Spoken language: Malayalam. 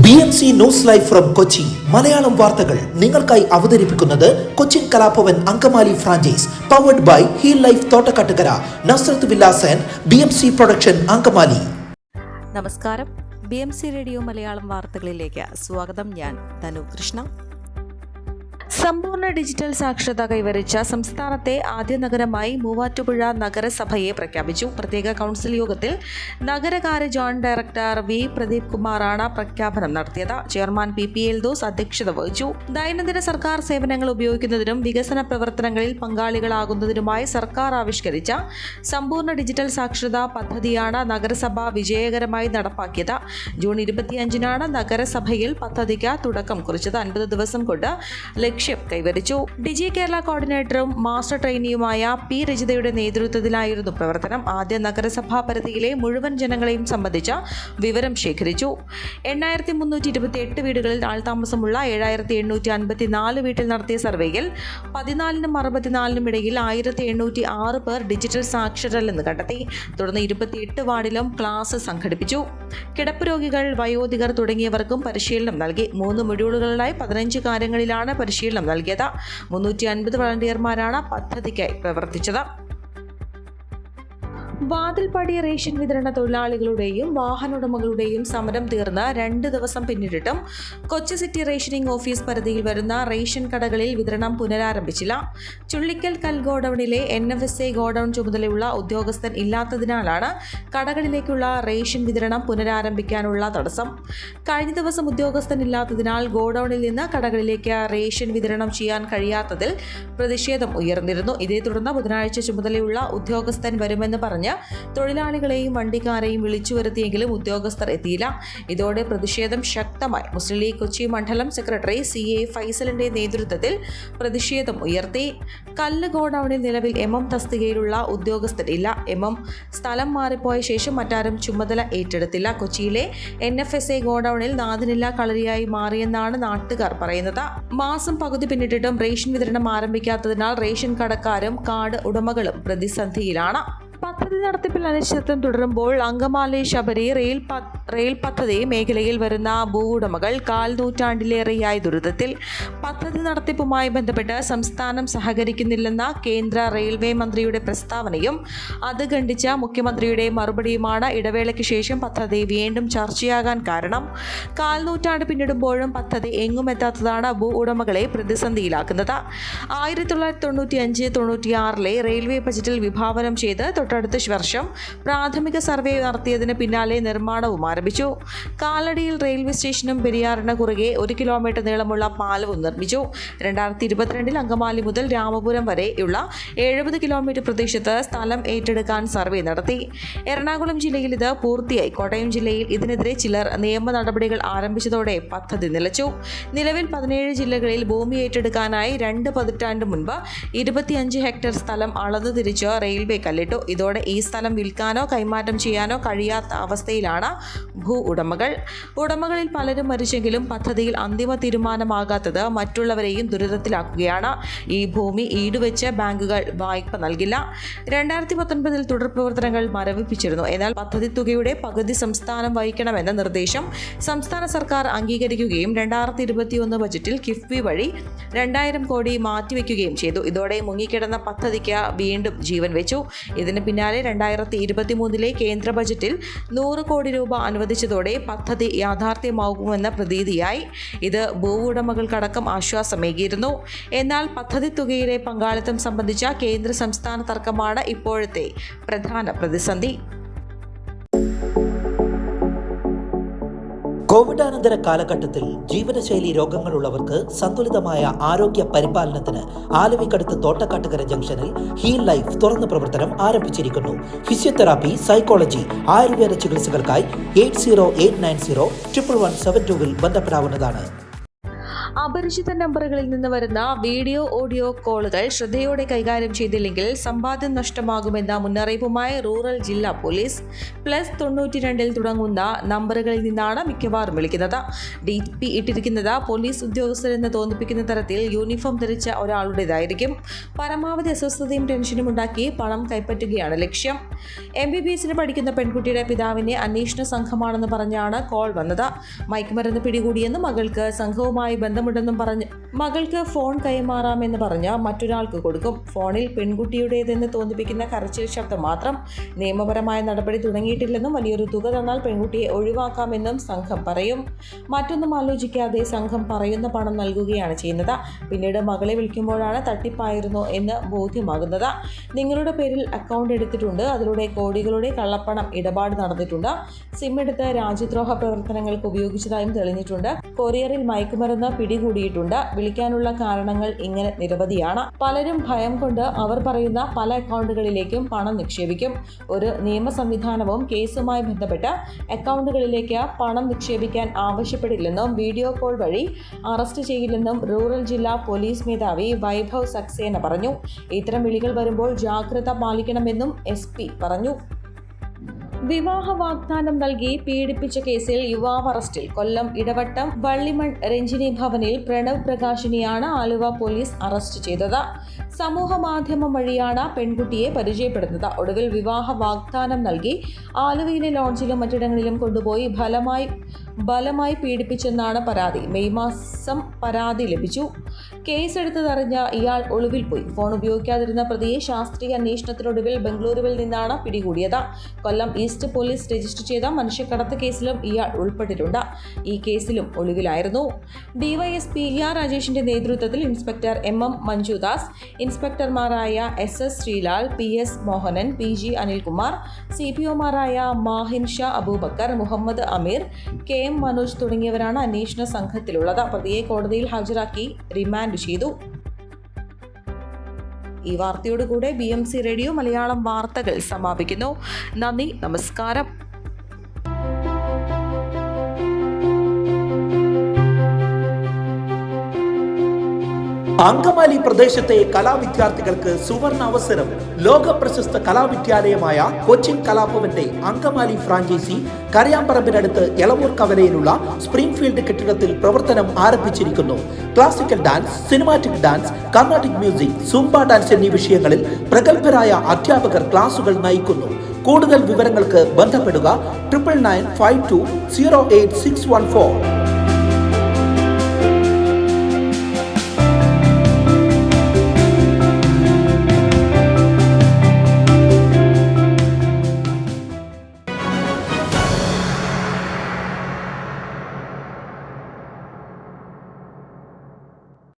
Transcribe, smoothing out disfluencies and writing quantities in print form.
BMC news live from Kochi Malayalam വാർത്തകൾ നിങ്ങൾക്കായി അവതരിപ്പിക്കുന്നത് Cochin Kalabhavan Angamaly franchise powered by Heal Life Thottakkattukara Nazareth villas and BMC production Angamaly. നമസ്കാരം, BMC റേഡിയോ മലയാളം വാർത്തകളിലേക്ക് സ്വാഗതം. ഞാൻ ധനു കൃഷ്ണ. സമ്പൂർണ്ണ ഡിജിറ്റൽ സാക്ഷരത കൈവരിച്ച സംസ്ഥാനത്തെ ആദ്യ നഗരമായി മൂവാറ്റുപുഴ നഗരസഭയെ പ്രഖ്യാപിച്ചു. പ്രത്യേക കൗൺസിൽ യോഗത്തിൽ നഗരകാര്യ ജോയിന്റ് ഡയറക്ടർ വി പ്രദീപ് കുമാറാണ് പ്രഖ്യാപനം നടത്തിയത്. ചെയർമാൻ PP എൽദോസ് അധ്യക്ഷത വഹിച്ചു. ദൈനംദിന സർക്കാർ സേവനങ്ങൾ ഉപയോഗിക്കുന്നതിനും വികസന പ്രവർത്തനങ്ങളിൽ പങ്കാളികളാകുന്നതിനുമായി സർക്കാർ ആവിഷ്കരിച്ച സമ്പൂർണ്ണ ഡിജിറ്റൽ സാക്ഷരതാ പദ്ധതിയാണ് നഗരസഭ വിജയകരമായി നടപ്പാക്കിയത്. ജൂൺ 25-നാണ് നഗരസഭയിൽ പദ്ധതിക്ക് തുടക്കം കുറിച്ചത്. 50 ദിവസം കൊണ്ട് ലക്ഷ്യം കൈവരിച്ചു. ഡിജി കേരള കോർഡിനേറ്ററും മാസ്റ്റർ ട്രെയിനിയുമായ P രജിതയുടെ നേതൃത്വത്തിലായിരുന്നു പ്രവർത്തനം. ആദ്യ നഗരസഭാ പരിധിയിലെ മുഴുവൻ ജനങ്ങളെയും സംബന്ധിച്ച വിവരം ശേഖരിച്ചു. 8328 വീടുകളിൽ ആൾതാമസമുള്ള 7854 വീട്ടിൽ നടത്തിയ സർവേയിൽ 14-നും 64-നും ഇടയിൽ 1806 പേർ ഡിജിറ്റൽ സാക്ഷരരല്ലെന്ന് കണ്ടെത്തി. തുടർന്ന് 28 വാർഡിലും ക്ലാസ് സംഘടിപ്പിച്ചു. കിടപ്പ് രോഗികൾ, വയോധികർ തുടങ്ങിയവർക്കും പരിശീലനം നൽകി. 3 മൊഡ്യൂളുകളിലായി 15 കാര്യങ്ങളിലാണ് പരിശീലനം നൽകിയത്. 350 വളണ്ടിയർമാരാണ് പദ്ധതിക്കായി പ്രവർത്തിച്ചത്. വാതിൽപ്പടി റേഷൻ വിതരണ തൊഴിലാളികളുടെയും വാഹനോടമകളുടെയും സമരം തീർന്ന് 2 ദിവസം പിന്നിട്ടിട്ടും കൊച്ചി സിറ്റി റേഷനിംഗ് ഓഫീസ് പരിധിയിൽ വരുന്ന റേഷൻ കടകളിൽ വിതരണം പുനരാരംഭിച്ചില്ല. ചുള്ളിക്കൽ കൽ ഗോഡൌണിലെ NFSA ഗോഡൌൺ ചുമതലയുള്ള ഉദ്യോഗസ്ഥൻ ഇല്ലാത്തതിനാലാണ് കടകളിലേക്കുള്ള റേഷൻ വിതരണം പുനരാരംഭിക്കാനുള്ള തടസ്സം. കഴിഞ്ഞ ദിവസം ഉദ്യോഗസ്ഥൻ ഇല്ലാത്തതിനാൽ ഗോഡൌണിൽ നിന്ന് കടകളിലേക്ക് റേഷൻ വിതരണം ചെയ്യാൻ കഴിയാത്തതിൽ പ്രതിഷേധം ഉയർന്നിരുന്നു. ഇതേ തുടർന്ന് ബുധനാഴ്ച ചുമതലയുള്ള ഉദ്യോഗസ്ഥൻ വരുമെന്ന് പറഞ്ഞ് തൊഴിലാളികളെയും വണ്ടിക്കാരെയും വിളിച്ചു വരുത്തിയെങ്കിലും ഉദ്യോഗസ്ഥർ എത്തിയില്ല. ഇതോടെ പ്രതിഷേധം ശക്തമായി. മുസ്ലിം ലീഗ് കൊച്ചി മണ്ഡലം സെക്രട്ടറി CA ഫൈസലിന്റെ നേതൃത്വത്തിൽ പ്രതിഷേധം ഉയർത്തി. കല്ല് ഗോഡൌണിൽ നിലവിൽ MM തസ്തികയിലുള്ള ഉദ്യോഗസ്ഥരില്ല. MM സ്ഥലം മാറിപ്പോയ ശേഷം മറ്റാരും ചുമതല ഏറ്റെടുത്തില്ല. കൊച്ചിയിലെ NFSA ഗോഡൌണിൽ നാഥനില്ല കളരിയായി മാറിയെന്നാണ് നാട്ടുകാർ പറയുന്നത്. മാസം പകുതി പിന്നിട്ടിട്ടും റേഷൻ വിതരണം ആരംഭിക്കാത്തതിനാൽ റേഷൻ കടക്കാരും കാർഡ് ഉടമകളും പ്രതിസന്ധിയിലാണ്. പദ്ധതി നടത്തിപ്പിൽ അനിശ്ചിതത്വം തുടരുമ്പോൾ അങ്കമാലി ശബരി റെയിൽ പദ്ധതി മേഖലയിൽ വരുന്ന ഭൂവുടമകൾ 1/4 നൂറ്റാണ്ടിലേറെയായി ദുരിതത്തിൽ. പദ്ധതി നടത്തിപ്പുമായി ബന്ധപ്പെട്ട് സംസ്ഥാനം സഹകരിക്കുന്നില്ലെന്ന കേന്ദ്ര റെയിൽവേ മന്ത്രിയുടെ പ്രസ്താവനയും അത് ഖണ്ഡിച്ച മുഖ്യമന്ത്രിയുടെ മറുപടിയുമാണ് ഇടവേളയ്ക്ക് ശേഷം പദ്ധതി വീണ്ടും ചർച്ചയാകാൻ കാരണം. 1/4 നൂറ്റാണ്ട് പിന്നിടുമ്പോഴും പദ്ധതി എങ്ങുമെത്താത്തതാണ് ഭൂ ഉടമകളെ പ്രതിസന്ധിയിലാക്കുന്നത്. 1995-96 റെയിൽവേ ബജറ്റിൽ വിഭാവനം ചെയ്ത് തൊട്ടടുത്ത വർഷം പ്രാഥമിക സർവേ നടത്തിയതിന് പിന്നാലെ നിർമ്മാണവും ആരംഭിച്ചു. കാലടിയിൽ റെയിൽവേ സ്റ്റേഷനും പെരിയാറിന് കുറുകെ 1 കിലോമീറ്റർ നീളമുള്ള പാലവും നിർമ്മിച്ചു. 2022 അങ്കമാലി മുതൽ രാമപുരം വരെയുള്ള 70 കിലോമീറ്റർ പ്രദേശത്ത് സ്ഥലം ഏറ്റെടുക്കാൻ സർവേ നടത്തി. എറണാകുളം ജില്ലയിൽ ഇത് പൂർത്തിയായി. കോട്ടയം ജില്ലയിൽ ഇതിനെതിരെ ചിലർ നിയമ നടപടികൾ ആരംഭിച്ചതോടെ പദ്ധതി നിലച്ചു. നിലവിൽ 17 ജില്ലകളിൽ ഭൂമി ഏറ്റെടുക്കാനായി 2 പതിറ്റാണ്ട് മുൻപ് 25 ഹെക്ടർ സ്ഥലം അളന്നു തിരിച്ച് റെയിൽവേ കല്ലിട്ടു. ഇതോടെ ഈ സ്ഥലം വിൽക്കാനോ കൈമാറ്റം ചെയ്യാനോ കഴിയാത്ത അവസ്ഥയിലാണ് ഭൂ ഉടമകളിൽ പലരും മരിച്ചെങ്കിലും പദ്ധതിയിൽ അന്തിമ തീരുമാനമാകാത്തത് മറ്റുള്ളവരെയും ദുരിതത്തിലാക്കുകയാണ്. ഈ ഭൂമി ഈടുവെച്ച് ബാങ്കുകൾ വായ്പ നൽകില്ല. 2019 തുടർ പ്രവർത്തനങ്ങൾ മരവിപ്പിച്ചിരുന്നു. എന്നാൽ പദ്ധതി തുകയുടെ പകുതി സംസ്ഥാനം വഹിക്കണമെന്ന നിർദ്ദേശം സംസ്ഥാന സർക്കാർ അംഗീകരിക്കുകയും 2021 ബജറ്റിൽ കിഫ്ബി വഴി 2000 കോടി മാറ്റിവെക്കുകയും ചെയ്തു. ഇതോടെ മുങ്ങിക്കിടന്ന പദ്ധതിക്ക് വീണ്ടും ജീവൻ വെച്ചു. ഇതിന് പിന്നാലെ 2023 കേന്ദ്ര ബജറ്റിൽ 100 കോടി രൂപ അനുവദിച്ചതോടെ പദ്ധതി യാഥാർത്ഥ്യമാകുമെന്ന പ്രതീതിയായി. ഇത് ഭൂവുടമകൾക്കടക്കം ആശ്വാസമേകിയിരുന്നു. എന്നാൽ പദ്ധതി തുകയിലെ പങ്കാളിത്തം സംബന്ധിച്ച കേന്ദ്ര സംസ്ഥാന തർക്കമാണ് ഇപ്പോഴത്തെ പ്രധാന പ്രതിസന്ധി. കോവിഡാനന്തര കാലഘട്ടത്തിൽ ജീവിതശൈലി രോഗങ്ങളുള്ളവർക്ക് സന്തുലിതമായ ആരോഗ്യ പരിപാലനത്തിന് ആലുവയ്ക്കടുത്ത് തോട്ടക്കാട്ടുകര ജംഗ്ഷനിൽ ഹീൽ ലൈഫ് തുറന്ന പ്രവർത്തനം ആരംഭിച്ചിരിക്കുന്നു. ഫിസിയോതെറാപ്പി, സൈക്കോളജി, ആയുർവേദ ചികിത്സകൾക്കായി 8089011772 ബന്ധപ്പെടാവുന്നതാണ്. അപരിചിത നമ്പറുകളിൽ നിന്ന് വരുന്ന വീഡിയോ ഓഡിയോ കോളുകൾ ശ്രദ്ധയോടെ കൈകാര്യം ചെയ്തില്ലെങ്കിൽ സമ്പാദ്യം നഷ്ടമാകുമെന്ന മുന്നറിയിപ്പുമായി റൂറൽ ജില്ലാ പോലീസ്. +92 തുടങ്ങുന്ന നമ്പറുകളിൽ നിന്നാണ് മിക്കവാറും വിളിക്കുന്നത്. DP ഇട്ടിരിക്കുന്നത് പോലീസ് ഉദ്യോഗസ്ഥരെന്ന് തോന്നിപ്പിക്കുന്ന തരത്തിൽ യൂണിഫോം ധരിച്ച ഒരാളുടേതായിരിക്കും. പരമാവധി അസ്വസ്ഥതയും ടെൻഷനും ഉണ്ടാക്കി പണം കൈപ്പറ്റുകയാണ് ലക്ഷ്യം. MBBSന് പഠിക്കുന്ന പെൺകുട്ടിയുടെ പിതാവിനെ അന്വേഷണ സംഘമാണെന്ന് പറഞ്ഞാണ് കോൾ വന്നത്. മയക്കുമരുന്ന് പിടികൂടിയെന്നും മകൾക്ക് സംഘവുമായി ബന്ധമുണ്ടെന്നും പറഞ്ഞ് മകൾക്ക് ഫോൺ കൈമാറാമെന്ന് പറഞ്ഞ് മറ്റൊരാൾക്ക് കൊടുക്കും. ഫോണിൽ പെൺകുട്ടിയുടേതെന്ന് തോന്നിപ്പിക്കുന്ന കരച്ചിൽ ശബ്ദം മാത്രം. നിയമപരമായ നടപടി തുടങ്ങിയിട്ടില്ലെന്നും വലിയൊരു തുക തന്നാൽ പെൺകുട്ടിയെ ഒഴിവാക്കാമെന്നും സംഘം പറയും. മറ്റൊന്നും ആലോചിക്കാതെ സംഘം പറയുന്ന പണം നൽകുകയാണ് ചെയ്യുന്നത്. പിന്നീട് മകളെ വിളിക്കുമ്പോഴാണ് തട്ടിപ്പായിരുന്നു എന്ന് ബോധ്യമാകുന്നത്. നിങ്ങളുടെ പേരിൽ അക്കൗണ്ട് എടുത്തിട്ടുണ്ട്, അതിലൂടെ കോടികളുടെ കള്ളപ്പണം ഇടപാട് നടന്നിട്ടുണ്ട്, സിം എടുത്ത് രാജ്യദ്രോഹ പ്രവർത്തനങ്ങൾക്ക് ഉപയോഗിച്ചതായും തെളിഞ്ഞിട്ടുണ്ട്, കൊറിയറിൽ മയക്കുമരുന്ന് പിടികൂടിയിട്ടുണ്ട്. വിളിക്കാനുള്ള കാരണങ്ങൾ ഇങ്ങനെ നിരവധിയാണ്. പലരും ഭയം കൊണ്ട് അവർ പറയുന്ന പല അക്കൗണ്ടുകളിലേക്കും പണം നിക്ഷേപിക്കും. ഒരു നിയമ സംവിധാനവും കേസുമായി ബന്ധപ്പെട്ട് അക്കൗണ്ടുകളിലേക്ക് പണം നിക്ഷേപിക്കാൻ ആവശ്യപ്പെടില്ലെന്നും വീഡിയോ കോൾ വഴി അറസ്റ്റ് ചെയ്യില്ലെന്നും റൂറൽ ജില്ലാ പോലീസ് മേധാവി വൈഭവ് സക്സേന പറഞ്ഞു. ഇത്തരം വിളികൾ വരുമ്പോൾ ജാഗ്രത പാലിക്കണമെന്നും SP പറഞ്ഞു. വിവാഹ വാഗ്ദാനം നൽകി പീഡിപ്പിച്ച കേസിൽ യുവാവ് അറസ്റ്റിൽ. കൊല്ലം ഇടവട്ടം വള്ളിമൺ രഞ്ജിനി ഭവനിൽ പ്രണവ് പ്രകാശിനെയാണ് ആലുവ പോലീസ് അറസ്റ്റ് ചെയ്തത്. സമൂഹ മാധ്യമം വഴിയാണ് പെൺകുട്ടിയെ പരിചയപ്പെടുന്നത്. ഒടുവിൽ വിവാഹ വാഗ്ദാനം നൽകി ആലുവയിലെ ലോഡ്ജിലും മറ്റിടങ്ങളിലും കൊണ്ടുപോയി ബലമായി പീഡിപ്പിച്ചെന്നാണ് പരാതി. മെയ് മാസം പരാതി ലഭിച്ചു. കേസെടുത്തതറിഞ്ഞ ഇയാൾ ഒളിവിൽ പോയി. ഫോൺ ഉപയോഗിക്കാതിരുന്ന പ്രതിയെ ശാസ്ത്രീയ അന്വേഷണത്തിനൊടുവിൽ ബംഗളൂരുവിൽ നിന്നാണ് പിടികൂടിയത്. കൊല്ലം ഈസ്റ്റ് പോലീസ് രജിസ്റ്റർ ചെയ്ത മനുഷ്യക്കടത്ത് കേസിലും ഇയാൾ ഉൾപ്പെട്ടിട്ടുണ്ട്. ഈ കേസിലും ഒളിവിലായിരുന്നു. DYSP ER രാജേഷിന്റെ നേതൃത്വത്തിൽ ഇൻസ്പെക്ടർ MM മഞ്ജുദാസ്, ഇൻസ്പെക്ടർമാരായ SS Sreelal, PS Mohanan, PG Anilkumar, CPOമാരായ മാഹിൻ ഷാ അബൂബക്കർ, മുഹമ്മദ് അമീർ, KM മനോജ് തുടങ്ങിയവരാണ് അന്വേഷണ സംഘത്തിലുള്ളത്. പ്രതിയെ കോടതിയിൽ ഹാജരാക്കി റിമാൻഡ് ചെയ്തു. ഈ വാർത്തയോടുകൂടെ BMC റേഡിയോ മലയാളം വാർത്തകൾ സമാപിക്കുന്നു. നന്ദി, നമസ്കാരം. അങ്കമാലി പ്രദേശത്തെ കലാവിദ്യാർത്ഥികൾക്ക് സുവർണ അവസരം. ലോക പ്രശസ്ത കലാവിദ്യാലയമായ കൊച്ചിൻ കലാഭവന്റെ അങ്കമാലി ഫ്രാഞ്ചൈസി കരയാമ്പറമ്പിനടുത്ത് എളവൂർ കവലയിലുള്ള സ്പ്രിംഗ്ഫീൽഡ് കെട്ടിടത്തിൽ പ്രവർത്തനം ആരംഭിച്ചിരിക്കുന്നു. Classical dance, cinematic dance, Carnatic music, Zumba dance എന്നീ വിഷയങ്ങളിൽ പ്രഗത്ഭരായ അധ്യാപകർ ക്ലാസുകൾ നയിക്കുന്നു. കൂടുതൽ വിവരങ്ങൾക്ക് ബന്ധപ്പെടുക 9995208614.